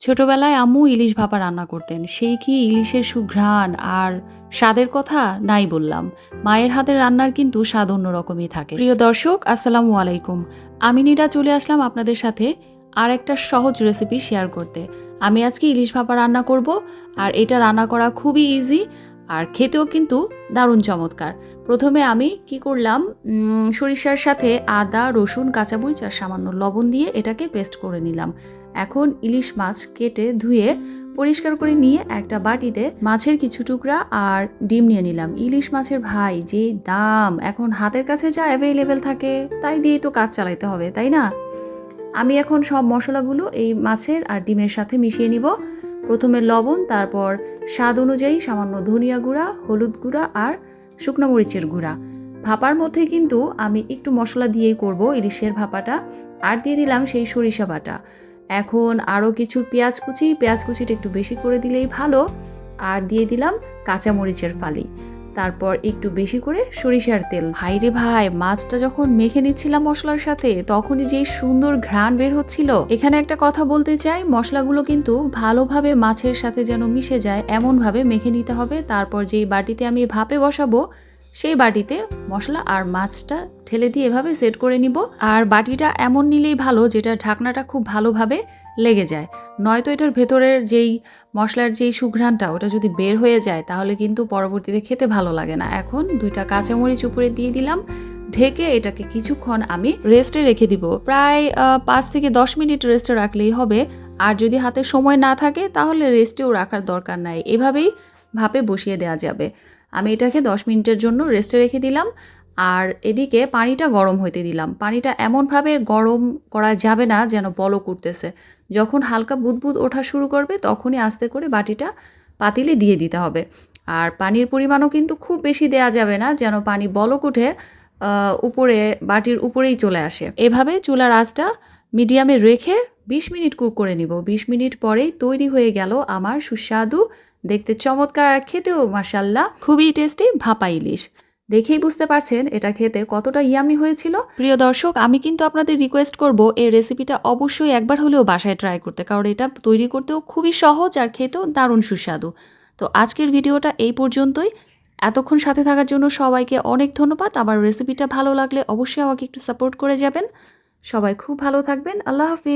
ছোটবেলায় আম্মু ইলিশ ভাপা রান্না করতেন। সেই কি ইলিশের সুঘ্রাণ আর স্বাদের কথা নাই বললাম। মায়ের হাতের রান্নার কিন্তু স্বাদ অন্যরকমই থাকে। প্রিয় দর্শক, আসসালামু আলাইকুম। আমি নীরা চলে আসলাম আপনাদের সাথে আর একটা সহজ রেসিপি শেয়ার করতে। আমি আজকে ইলিশ ভাপা রান্না করব, আর এটা রান্না করা খুবই ইজি আর খেতেও কিন্তু দারুণ চমৎকার। প্রথমে আমি কি করলাম, সরিষার সাথে আদা, রসুন, কাঁচামরিচ আর সামান্য লবণ দিয়ে এটাকে পেস্ট করে নিলাম। এখন ইলিশ মাছ কেটে ধুয়ে পরিষ্কার করে নিয়ে একটা বাটিতে মাছের কিছু টুকরা আর ডিম নিয়ে নিলাম। ইলিশ মাছের ভাই যে দাম, এখন হাতের কাছে যা অ্যাভেলেবেল থাকে তাই দিয়েই তো কাজ চালাতে হবে, তাই না? আমি এখন সব মশলাগুলো এই মাছের আর ডিমের সাথে মিশিয়ে নিব। প্রথমে লবণ, তারপর স্বাদ অনুযায়ী সামান্য ধনিয়া গুঁড়া, হলুদ গুঁড়া আর শুকনো মরিচের গুঁড়া। ভাপার মধ্যে কিন্তু আমি একটু মশলা দিয়েই করব ইলিশের ভাপাটা। আর দিয়ে দিলাম সেই সরিষা বাটা। এখন আরও কিছু পেঁয়াজ কুচিটা একটু বেশি করে দিলেই ভালো। আর দিয়ে দিলাম কাঁচামরিচের ফালি, তারপর একটু বেশি করে সরিষার তেল। ভাই রে ভাই, মাছটা যখন মেখে নিচ্ছিলাম মশলার সাথে তখনই যে সুন্দর ঘ্রাণ বের হচ্ছিল। এখানে একটা কথা বলতে চাই, মশলাগুলো কিন্তু ভালোভাবে মাছের সাথে যেন মিশে যায় এমনভাবে মেখে নিতে হবে। তারপর যেই বাটিতে আমি ভাপে বসাবো সেই বাটিতে মশলা আর মাছটা ঢেলে দিয়ে এভাবে সেট করে নিব। আর বাটিটা এমন নিলেই ভালো যেটা ঢাকনাটা খুব ভালোভাবে লেগে যায়, নয়তো এটার ভেতরের যেই মশলার যেই সুঘ্রাণটা ওটা যদি বের হয়ে যায় তাহলে কিন্তু পরবর্তীতে খেতে ভালো লাগে না। এখন 2টা কাঁচামরিচ উপরে দিয়ে দিলাম, ঢেকে এটাকে কিছুক্ষণ আমি রেস্টে রেখে দিব। প্রায় 5 থেকে 10 মিনিট রেস্টে রাখলেই হবে। আর যদি হাতে সময় না থাকে তাহলে রেস্টেও রাখার দরকার নাই, এভাবেই ভাপে বসিয়ে দেওয়া যাবে। আমি এটাকে 10 মিনিটের জন্য রেস্টে রেখে দিলাম। আর এদিকে পানিটা গরম হইতে দিলাম। পানিটা এমনভাবে গরম করা যাবে না যেন বলক উঠতেছে। যখন হালকা বুদবুদ ওঠা শুরু করবে তখনই আস্তে করে বাটিটা পাতিলে দিয়ে দিতে হবে। আর পানির পরিমাণও কিন্তু খুব বেশি দেয়া যাবে না যেন পানি বলক উঠে উপরে বাটির উপরেই চলে আসে। এভাবে চুলার আঁচটা মিডিয়ামে রেখে 20 মিনিট কুক করে নিব। 20 মিনিট পরেই তৈরি হয়ে গেল আমার সুস্বাদু, দেখতে চমৎকার আর খেতেও মাশাআল্লাহ খুবই টেস্টি ভাপা ইলিশ। দেখেই বুঝতে পারছেন এটা খেতে কতটা ইয়ামি হয়েছিল। প্রিয় দর্শক, আমি কিন্তু আপনাদের রিকোয়েস্ট করব এই রেসিপিটা অবশ্যই একবার হলেও বাসায় ট্রাই করতে, কারণ এটা তৈরি করতেও খুবই সহজ আর খেতেও দারুণ সুস্বাদু। তো আজকের ভিডিওটা এই পর্যন্তই। এতক্ষণ সাথে থাকার জন্য সবাইকে অনেক ধন্যবাদ। আমার রেসিপিটা ভালো লাগলে অবশ্যই আমাকে একটু সাপোর্ট করে যাবেন। সবাই খুব ভালো থাকবেন। আল্লাহ হাফিজ।